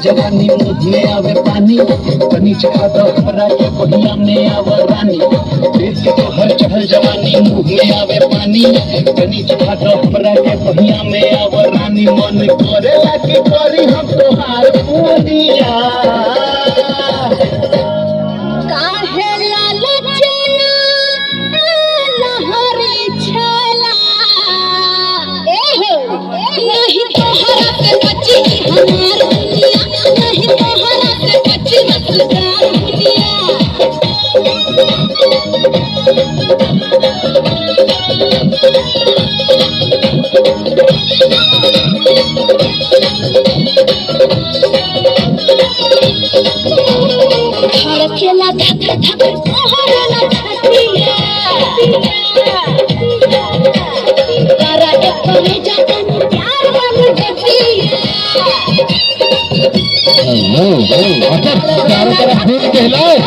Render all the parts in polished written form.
जवानी मुझ में आवे पानी तनी चखा दो हमरा के पहिया में आवे रानी देख के तो हर चहल जवानी मुंह में आवे पानी तनी चखा दो हमरा के पहिया में आवे रानी मन करेला कि करी हम तोहार पूनिया काहे लालचना लहरी छला नहीं तोहरा के बची हमार दुनिया नहीं तोहरा के बची मसदार दुनिया धड़केला धक धक तोहरा ना छतिया तारा एक करे जाता प्यार वाली बेटिया चारों तरफ भूत कहलाए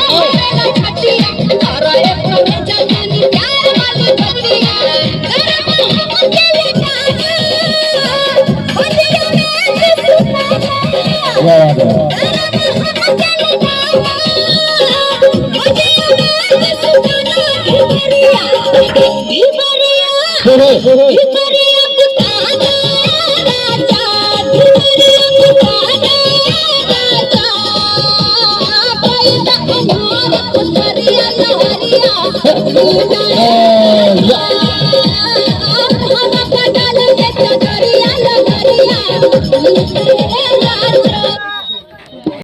तारा एक करे जाता प्यार वाली बेटिया गरम हम चले जाना बंदियों में सुना